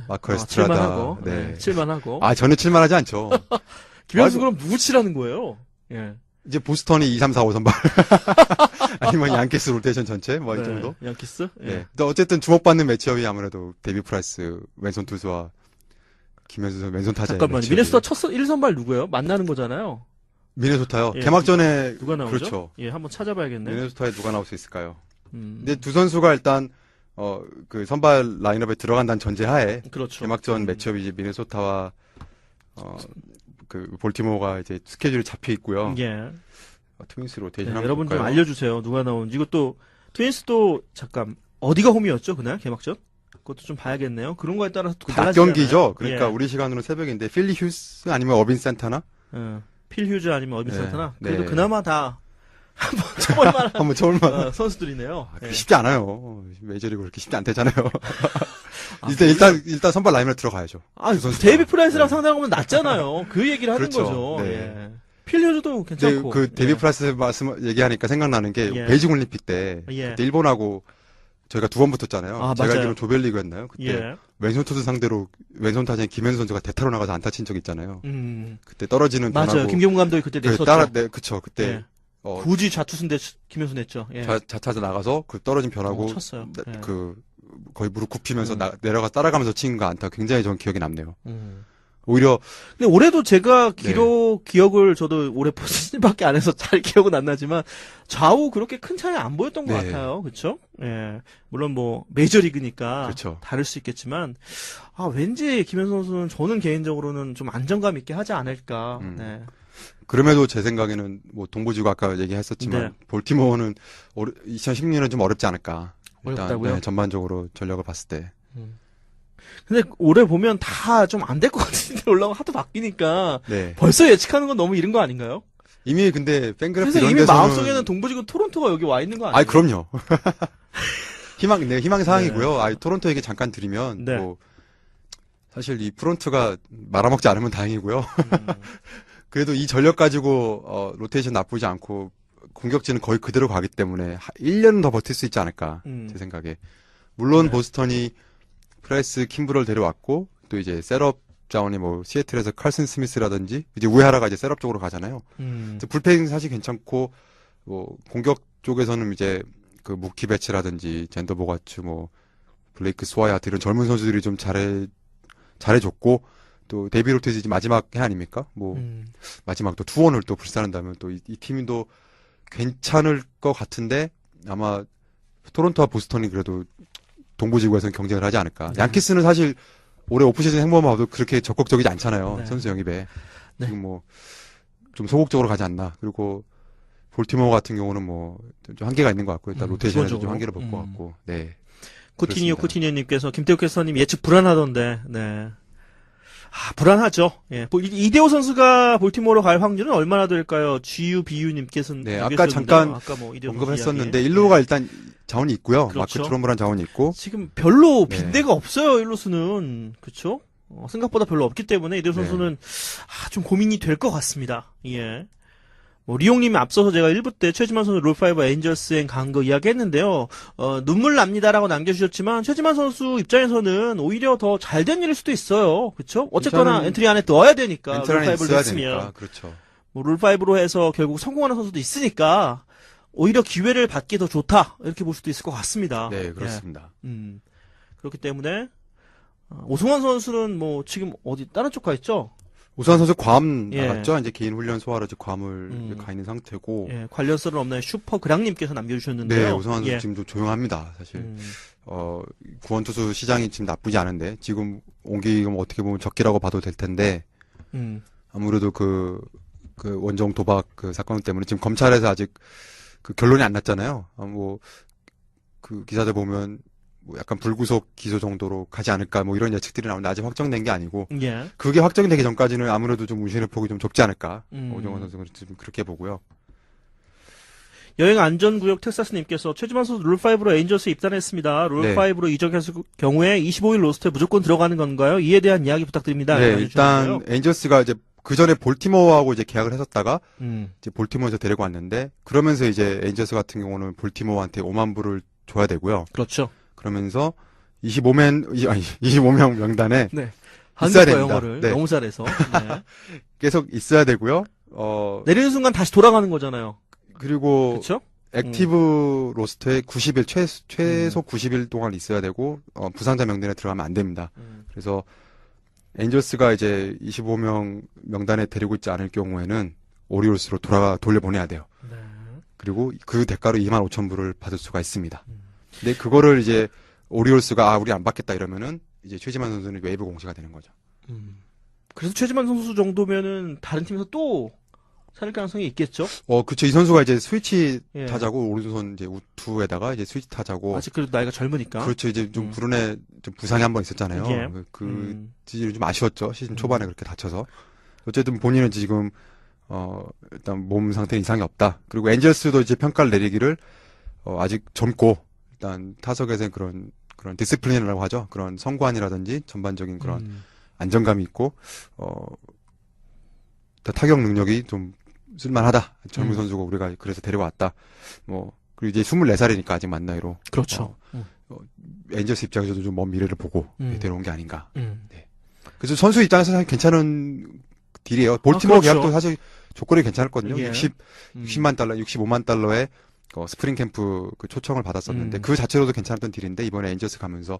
마커 에스트라다. 칠만하고, 네. 칠만하고. 저는 칠만하지 않죠. 김현수 그럼 누구 치라는 거예요? 예. 이제 보스턴이 2, 3, 4, 5 선발. 아니면 양키스 로테이션 전체 뭐 이 네, 정도. 양키스? 예. 네. 근데 어쨌든 주목받는 매치업이 아무래도 데뷔 프라이스 왼손 투수와 김현수 선수 왼손 타자의 잠깐만요. 매치업이. 미네소타 첫 1선발 누구예요? 만나는 거잖아요. 미네소타요. 예, 개막전에 누가 나오죠? 그렇죠. 예, 한번 찾아봐야겠네. 미네소타에 누가 나올 수 있을까요? 근데 근데 두 선수가 일단 그 선발 라인업에 들어간다는 전제하에 그렇죠. 개막전 매치업이 이제 미네소타와 그 볼티모어가 이제 스케줄이 잡혀 있고요. 예. 트윈스 네, 로테이션 한번 여러분 좀 볼까요? 알려주세요. 누가 나오는지. 이것도 트윈스도 잠깐 어디가 홈이었죠 그날 개막전? 그것도 좀 봐야겠네요. 그런 거에 따라서 또 낮 달라지잖아요. 경기죠. 그러니까 예. 우리 시간으로 새벽인데 필리 휴스 아니면 어빈 산타나 필 휴즈 아니면 어빈 네, 산타나. 그래도 네. 그나마 다 한번 쳐볼만한 한번 쳐볼만. 선수들이네요. 예. 쉽지 않아요. 메이저리그 그렇게 쉽지 않대잖아요. 아, 일단 선발 라인에 들어가야죠. 아, 두 선수가. 데이비 프라이스랑 네. 상대하면 낫잖아요. 그 얘기를 하는 그렇죠. 거죠. 네. 예. 필 휴즈도 근데 괜찮고. 그 데뷔 예. 프라이스 말씀 얘기하니까 생각나는 게 예. 베이징 올림픽 때 예. 그때 일본하고 저희가 두 번 붙었잖아요. 아, 제가 맞아요. 알기로는 조별리그였나요? 그때 예. 왼손 투수 상대로 왼손 타자인 김현수 선수가 대타로 나가서 안타 친 적 있잖아요. 그때 떨어지는 맞아요. 변화고 김경문 감독이 그때 냈었죠. 그쵸. 그때 예. 어, 굳이 좌투수인데 김현수 냈죠. 예. 자타자 나가서 그 떨어진 변화고 쳤어요. 예. 그 거의 무릎 굽히면서 내려가 따라가면서 친 거 안타 굉장히 전 기억에 남네요. 오히려 근데 올해도 제가 기억을 저도 올해 포스팅밖에 안 해서 잘 기억은 안 나지만 좌우 그렇게 큰 차이 안 보였던 것 네. 같아요. 그렇죠? 예. 물론 뭐 메이저리그니까 그렇죠. 다를 수 있겠지만 왠지 김현수 선수는 저는 개인적으로는 좀 안정감 있게 하지 않을까. 네. 그럼에도 제 생각에는 뭐 동부지구 아까 얘기했었지만 네. 볼티모어는 2016년은 좀 어렵지 않을까. 일단 어렵다고요? 전반적으로 전력을 봤을 때. 근데 올해 보면 다 좀 안 될 것 같은데 올라가 하도 바뀌니까 네. 벌써 예측하는 건 너무 이른 거 아닌가요? 이미 근데 팬그래프 그래서 이런 이미 데서는 마음속에는 동부지구 토론토가 여기 와 있는 거 아니에요? 그럼요. 희망 사항이고요. 토론토 얘기 잠깐 드리면 네. 뭐 사실 이 프론트가 말아먹지 않으면 다행이고요. 그래도 이 전력 가지고 로테이션 나쁘지 않고 공격진은 거의 그대로 가기 때문에 1년은 더 버틸 수 있지 않을까 제 생각에. 물론 네. 보스턴이 프라이스 킴브럴 데려왔고 또 이제 셋업 자원이 뭐 시애틀에서 칼슨 스미스라든지 이제 우에하라가 이제 셋업 쪽으로 가잖아요. 불펜 사실 괜찮고 뭐 공격 쪽에서는 이제 그 무키 배치라든지 젠더 보가츠 뭐 블레이크 스와야트 이런 젊은 선수들이 좀 잘해줬고 또 데이비 로테이지 마지막 해 아닙니까? 뭐 마지막 또 투원을 또 불사른다면 또 이 팀도 괜찮을 것 같은데 아마 토론토와 보스턴이 그래도 동부지구에서는 경쟁을 하지 않을까. 양키스는 사실 올해 오프시즌 행보만 봐도 그렇게 적극적이지 않잖아요. 네. 선수 영입에. 네. 지금 뭐 좀 소극적으로 가지 않나. 그리고 볼티모어 같은 경우는 뭐 좀 한계가 있는 것 같고 일단 로테이션에도 좀 기본적으로. 한계를 볼 것 같고. 네. 쿠티니오 그렇습니다. 쿠티니오님께서 김태우 캐스터님 예측 불안하던데. 네. 불안하죠. 예. 이대호 선수가 볼티모어로 갈 확률은 얼마나 될까요? GUBU님께서는 네, 아까 잠깐 언급을 했었는데 일루가 일단 자원이 있고요. 그렇죠. 마크 트럼브란 자원이 있고. 지금 별로 네. 빈대가 없어요. 일루수는 그렇죠? 생각보다 별로 없기 때문에 이대호 네. 선수는 좀 고민이 될 것 같습니다. 예. 뭐 리용님이 앞서서 제가 1부 때 최지만 선수 롤5 에인절스행 간 거 이야기했는데요. 눈물 납니다라고 남겨주셨지만 최지만 선수 입장에서는 오히려 더 잘 된 일일 수도 있어요. 그렇죠? 어쨌거나 엔트리 안에 넣어야 되니까 엔트리 안에 롤5를 있어야 했으면 되니까. 그렇죠. 뭐 롤5로 해서 결국 성공하는 선수도 있으니까 오히려 기회를 받기 더 좋다 이렇게 볼 수도 있을 것 같습니다. 네, 그렇습니다. 예. 그렇기 때문에 오승환 선수는 뭐 지금 어디 다른 쪽 가 있죠? 오승환 선수 괌 예. 나갔죠. 이제 개인 훈련 소화로 이제 괌을 가 있는 상태고. 예, 관련 썰은 없나요? 슈퍼 그랑님께서 남겨주셨는데요. 네, 오승환 선수 예. 지금 좀 조용합니다. 사실 구원 투수 시장이 지금 나쁘지 않은데 지금 옮기면 어떻게 보면 적기라고 봐도 될 텐데 아무래도 그 원정 도박 그 사건 때문에 지금 검찰에서 아직 그 결론이 안 났잖아요. 뭐 그 기사들 보면 뭐 약간 불구속 기소 정도로 가지 않을까 뭐 이런 예측들이 나오는데 아직 확정된 게 아니고 예. 그게 확정되기 전까지는 아무래도 좀 운신의 폭이 좀 적지 않을까. 오정원 선수는 지금 그렇게 보고요. 여행 안전구역 텍사스님께서 최지만 선수 롤5로 에인저스 입단했습니다. 롤5로 이적했을 경우에 25일 로스트에 무조건 들어가는 건가요? 이에 대한 이야기 부탁드립니다. 네, 일단 에인저스가 이제 그 전에 볼티모어하고 이제 계약을 했었다가 이제 볼티모어에서 데리고 왔는데 그러면서 이제 에인저스 같은 경우는 볼티모어한테 5만 불을 줘야 되고요. 그렇죠. 그러면서 25명 명단에 네. 있어야 한국과 됩니다. 영어를 네. 너무 잘해서 네. 계속 있어야 되고요. 내리는 순간 다시 돌아가는 거잖아요. 그리고 그렇죠? 액티브 로스터에 90일 최소 90일 동안 있어야 되고 부상자 명단에 들어가면 안 됩니다. 그래서 엔젤스가 이제 25명 명단에 데리고 있지 않을 경우에는 오리올스로 돌려보내야 돼요. 네. 그리고 그 대가로 2만 5천 불을 받을 수가 있습니다. 근데 그거를 이제 오리올스가 우리 안 받겠다 이러면은 이제 최지만 선수는 웨이브 공시가 되는 거죠. 그래서 최지만 선수 정도면은 다른 팀에서 또 살릴 가능성이 있겠죠? 그쵸. 이 선수가 이제 스위치 예. 타자고 오른손 이제 우투에다가 이제 스위치 타자고. 아직 그래도 나이가 젊으니까. 그렇죠. 이제 좀 불운에 좀 부상이 한 번 있었잖아요. 예. 그 시즌이 좀 아쉬웠죠. 시즌 초반에 그렇게 다쳐서. 어쨌든 본인은 지금 일단 몸 상태 이상이 없다. 그리고 엔젤스도 이제 평가를 내리기를 아직 젊고 일단 타석에서 그런 디스플린이라고 하죠. 그런 성관이라든지 전반적인 그런 안정감이 있고 타격 능력이 좀 쓸만하다. 젊은 선수고 우리가 그래서 데려왔다. 뭐 그리고 이제 24살이니까 아직 만 나이로. 그렇죠. 엔젤스 입장에서도 좀 먼 미래를 보고 데려온 게 아닌가. 네. 그래서 선수 입장에서 사실 괜찮은 딜이에요. 볼티모어 그렇죠. 계약도 사실 조건이 괜찮았거든요. 예. 60만 달러, 65만 달러에 스프링 캠프 그 초청을 받았었는데 그 자체로도 괜찮았던 딜인데 이번에 엔젤스 가면서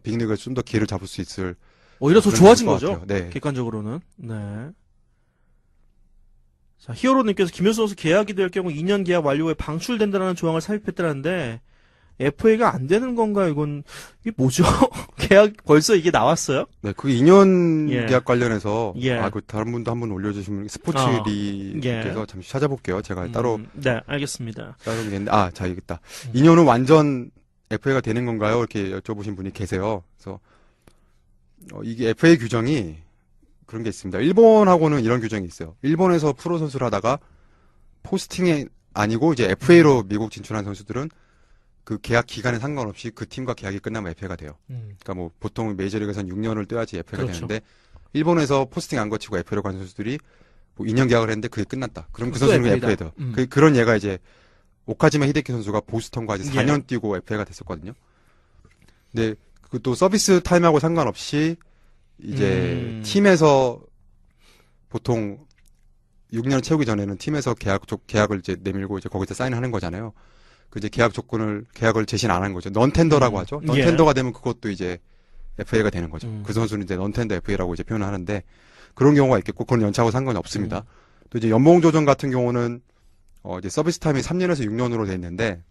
빅리그에서 좀 더 기회를 잡을 수 있을 오히려 더 그런 좋아진 것 거죠. 같아요. 네. 객관적으로는. 네. 자, 히어로님께서 김현수 선수 계약이 될 경우 2년 계약 완료 후에 방출된다는 조항을 삽입했다는데 FA가 안 되는 건가요? 이게 뭐죠? 계약 벌써 이게 나왔어요? 네, 그 2년 예. 계약 관련해서 예. 그 다른 분도 한번 올려주시면 예. 스포츠리께서 잠시 찾아볼게요. 제가 따로 네, 알겠습니다. 있는데 자 여기 있다. 2년은 완전 FA가 되는 건가요? 이렇게 여쭤보신 분이 계세요. 그래서 이게 FA 규정이 그런 게 있습니다. 일본하고는 이런 규정이 있어요. 일본에서 프로 선수를 하다가 포스팅이 아니고 이제 FA로 미국 진출한 선수들은 그 계약 기간에 상관없이 그 팀과 계약이 끝나면 FA가 돼요. 그러니까 뭐 보통 메이저리그에서는 6년을 뛰어야지 FA가 그렇죠. 되는데 일본에서 포스팅 안 거치고 FA로 간 선수들이 뭐 2년 계약을 했는데 그게 끝났다. 그럼 그 또 선수는 FA 다. FA 돼요. 그런 예가 이제 오카지마 히데키 선수가 보스턴과 이제 4년 뛰고 FA가 됐었거든요. 근데 그또 서비스 타임하고 상관없이 이제 팀에서 보통 6년을 채우기 전에는 팀에서 계약을 이제 내밀고 이제 거기서 사인하는 거잖아요. 그 이제 계약을 제시는 안 한 거죠. 넌텐더라고 하죠. 넌텐더가 되면 그것도 이제 FA가 되는 거죠. 그 선수는 이제 넌텐더 FA라고 이제 표현을 하는데 그런 경우가 있겠고 그건 연차하고 상관이 없습니다. 또 이제 연봉 조정 같은 경우는 이제 서비스 타임이 3년에서 6년으로 돼 있는데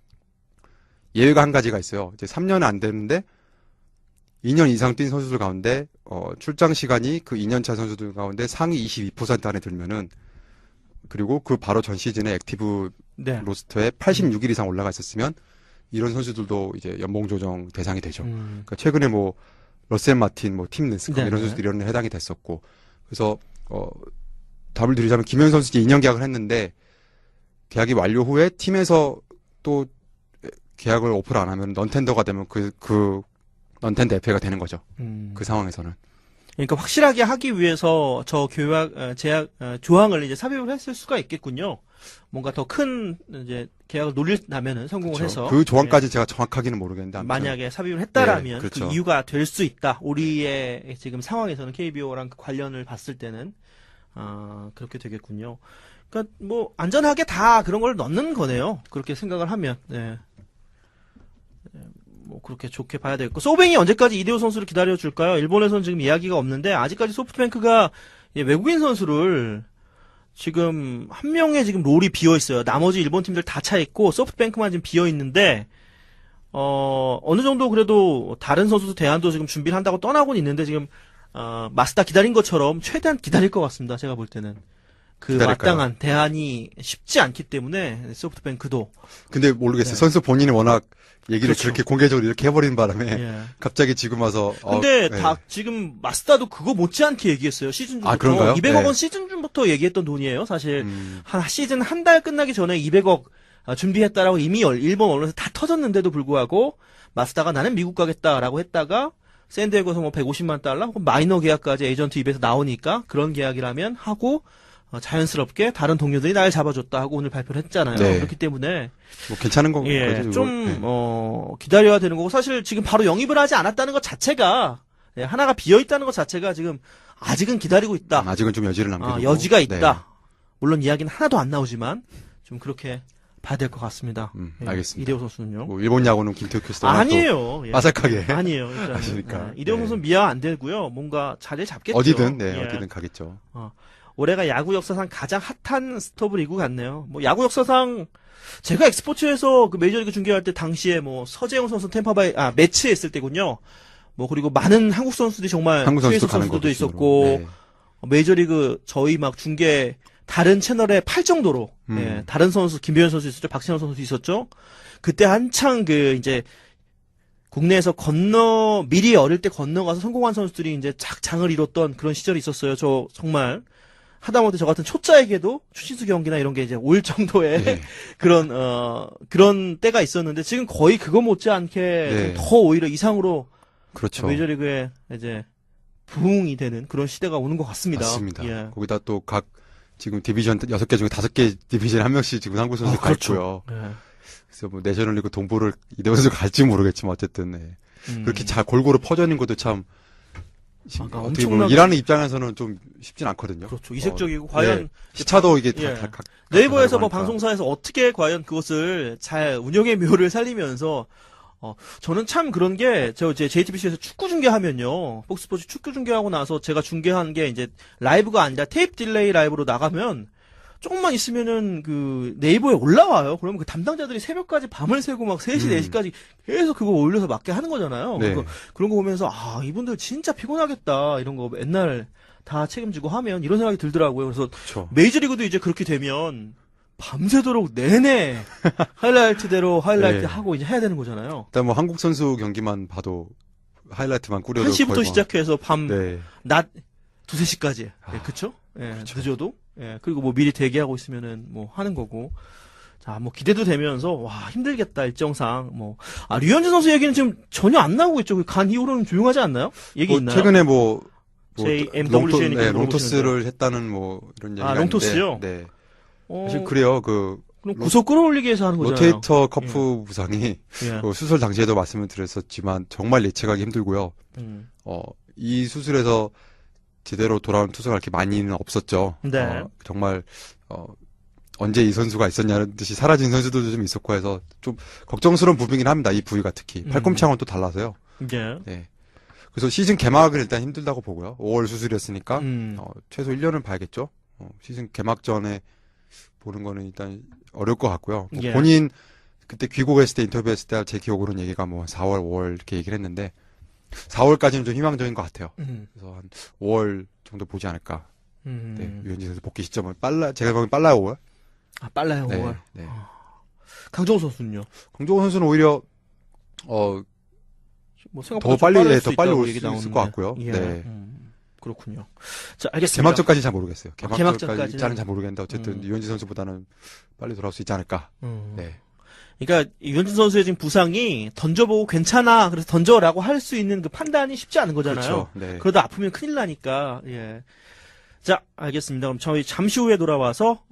예외가 한 가지가 있어요. 이제 3년은 안 되는데 2년 이상 뛴 선수들 가운데 출장 시간이 그 2년차 선수들 가운데 상위 22% 안에 들면은 그리고 그 바로 전 시즌에 액티브 로스터에 86일 이상 올라가 있었으면 이런 선수들도 이제 연봉 조정 대상이 되죠. 그러니까 최근에 뭐 러셀 마틴, 뭐 팀 린스커 이런 선수들이 이런 데 해당이 됐었고 그래서 답을 드리자면 김현 선수 이제 2년 계약을 했는데 계약이 완료 후에 팀에서 또 계약을 오프를 안 하면 넌텐더가 되면 그 넌텐더 FA가 되는 거죠. 그 상황에서는. 그러니까 확실하게 하기 위해서 저 조항을 이제 삽입을 했을 수가 있겠군요. 뭔가 더 큰 이제 계약을 노린다면은 성공을 그렇죠. 해서 그 조항까지 제가 정확하게는 모르겠는데 아무튼. 만약에 삽입을 했다라면 그렇죠. 그 이유가 될 수 있다. 우리의 지금 상황에서는 KBO랑 그 관련을 봤을 때는 그렇게 되겠군요. 그러니까 뭐 안전하게 다 그런 걸 넣는 거네요. 그렇게 생각을 하면. 네. 뭐 그렇게 좋게 봐야 되겠고 소뱅이 언제까지 이대호 선수를 기다려줄까요? 일본에서는 지금 이야기가 없는데 아직까지 소프트뱅크가 외국인 선수를 지금 한 명의 지금 롤이 비어 있어요. 나머지 일본 팀들 다 차 있고 소프트뱅크만 지금 비어 있는데 어느 정도 그래도 다른 선수도 대안도 지금 준비를 한다고 떠나고는 있는데 지금 마스다 기다린 것처럼 최대한 기다릴 것 같습니다. 제가 볼 때는 그 기다릴까요? 마땅한 대안이 쉽지 않기 때문에 소프트뱅크도 근데 모르겠어요. 네. 선수 본인이 워낙 얘기를 그렇죠. 그렇게 공개적으로 이렇게 해버린 바람에 예. 갑자기 지금 와서 근데 네. 다 지금 마스다도 그거 못지않게 얘기했어요. 시즌 중부터 그런가요? 200억 원 네. 시즌 중부터 얘기했던 돈이에요. 사실 한 시즌 한 달 끝나기 전에 200억 준비했다라고 이미 일본 언론에서 다 터졌는데도 불구하고 마스다가 나는 미국 가겠다라고 했다가 샌디에고에서 뭐 150만 달러 혹은 마이너 계약까지 에이전트 입에서 나오니까 그런 계약이라면 하고 자연스럽게 다른 동료들이 날 잡아줬다 하고 오늘 발표를 했잖아요. 네. 그렇기 때문에 뭐 괜찮은 건 예, 거죠. 좀 네. 기다려야 되는 거고 사실 지금 바로 영입을 하지 않았다는 것 자체가 하나가 비어 있다는 것 자체가 지금 아직은 기다리고 있다. 아직은 좀 여지를 남기고 여지가 있다. 네. 물론 이야기는 하나도 안 나오지만 좀 그렇게 봐야 될 것 같습니다. 알겠습니다. 이대호 선수는요. 뭐 일본 야구는 김태우 캐스터 아니에요. 예. 빠삭하게 아니에요. 일단은. 아시니까. 이대호 네. 선수는 미아 안 되고요. 뭔가 자리를 잡겠죠. 어디든 예. 어디든 가겠죠. 올해가 야구 역사상 가장 핫한 스토브 리그 같네요. 뭐 야구 역사상 제가 엑스포츠에서 그 메이저리그 중계할 때 당시에 뭐 서재영 선수 템파바이 매치 했을 때군요. 뭐 그리고 많은 한국 선수들이 정말 한국 선수도 수혜석 가는 선수도 거 있었고 네. 메이저리그 저희 막 중계 다른 채널에 팔 정도로 다른 선수 김배현 선수 있었죠. 박신영 선수 있었죠. 그때 한창 그 이제 국내에서 미리 어릴 때 건너가서 성공한 선수들이 이제 장을 이뤘던 그런 시절이 있었어요. 저 정말 하다못해 저 같은 초짜에게도 추신수 경기나 이런 게 이제 올 정도의 네. 그런 때가 있었는데 지금 거의 그거 못지않게 네. 더 오히려 이상으로 그렇죠. 메이저리그에 이제 부흥이 되는 그런 시대가 오는 것 같습니다. 맞습니다. 예. 거기다 또 각 지금 디비전 6개 중에 5개 디비전 한 명씩 지금 한국 선수 가 그렇죠. 있고요. 예. 그래서 뭐 내셔널리그 동부를 이대호 선수가 갈지 모르겠지만 어쨌든 네. 그렇게 잘 골고루 퍼져 있는 것도 참 어떻게 보면 엄청나게- 일하는 입장에서는 좀 쉽진 않거든요. 그렇죠. 이색적이고 과연 네. 시차도 이게 예. 각 네이버에서 뭐 하니까. 방송사에서 어떻게 과연 그것을 잘 운영의 묘를 살리면서 저는 참 그런 게, 이제 JTBC에서 축구 중계하면요. 폭스포츠 축구 중계하고 나서 제가 중계한 게 이제 라이브가 아니라 테이프 딜레이 라이브로 나가면 조금만 있으면은 그 네이버에 올라와요. 그러면 그 담당자들이 새벽까지 밤을 새고 막 3시, 4시까지 계속 그거 올려서 맞게 하는 거잖아요. 네. 그런 거 보면서, 이분들 진짜 피곤하겠다. 이런 거 맨날 다 책임지고 하면 이런 생각이 들더라고요. 그래서 그렇죠. 메이저리그도 이제 그렇게 되면 밤새도록 내내 하이라이트대로 하이라이트 네. 하고 이제 해야 되는 거잖아요. 일단 뭐 한국 선수 경기만 봐도 하이라이트만 꾸려도 1시부터 거의 시작해서 네. 낮 2, 3시까지. 그쵸? 예, 그렇죠. 늦어도. 예, 그리고 뭐 미리 대기하고 있으면은 뭐 하는 거고. 자, 뭐 기대도 되면서, 와, 힘들겠다, 일정상. 류현진 선수 얘기는 지금 전혀 안 나오고 있죠. 간 이후로는 조용하지 않나요? 얘기 뭐 있나요? 최근에 JMWC 니까 롱토스를 했다는 뭐 이런 얘기가 롱토스요? 있는데, 네. 어, 사실 그래요. 그럼 구속 끌어올리기 위해서 하는 거잖아요. 로테이터 커프 부상이 예. 그 수술 당시에도 말씀을 드렸었지만 정말 예측하기 힘들고요. 이 수술에서 제대로 돌아온 투수가 이렇게 많이는 없었죠. 네. 정말 언제 이 선수가 있었냐는 듯이 사라진 선수들도 좀 있었고 해서 좀 걱정스러운 부분이긴 합니다. 이 부위가 특히 팔꿈치하고는 또 달라서요. 예. 네. 그래서 시즌 개막은 일단 힘들다고 보고요. 5월 수술이었으니까 최소 1년은 봐야겠죠. 시즌 개막 전에 보는 거는 일단 어려울 것 같고요. 예. 본인 그때 귀국했을 때 인터뷰했을 때 제 기억으로는 얘기가 뭐 4월, 5월 이렇게 얘기를 했는데 4월까지는 좀 희망적인 것 같아요. 그래서 한 5월 정도 보지 않을까. 네, 유현진 선수 복귀 시점은 제가 보기엔 빨라요, 5월. 빨라요, 네, 5월. 네. 강정호 선수는요? 강정호 선수는 오히려 뭐 생각보다 더 빨리 수 더 빨리 있다고 올 얘기 수 있을 나오는데. 것 같고요. 예. 네. 그렇군요. 자, 알겠습니다. 개막전까지는 잘 모르겠어요. 개막전까지는? 개막전까지는 잘 모르겠는데 어쨌든 유현진 선수보다는 빨리 돌아올 수 있지 않을까. 네. 그러니까 유현진 선수의 지금 부상이 던져보고 괜찮아. 그래서 던져라고 할 수 있는 그 판단이 쉽지 않은 거잖아요. 그렇죠. 네. 그러다 아프면 큰일 나니까. 예. 자, 알겠습니다. 그럼 저희 잠시 후에 돌아와서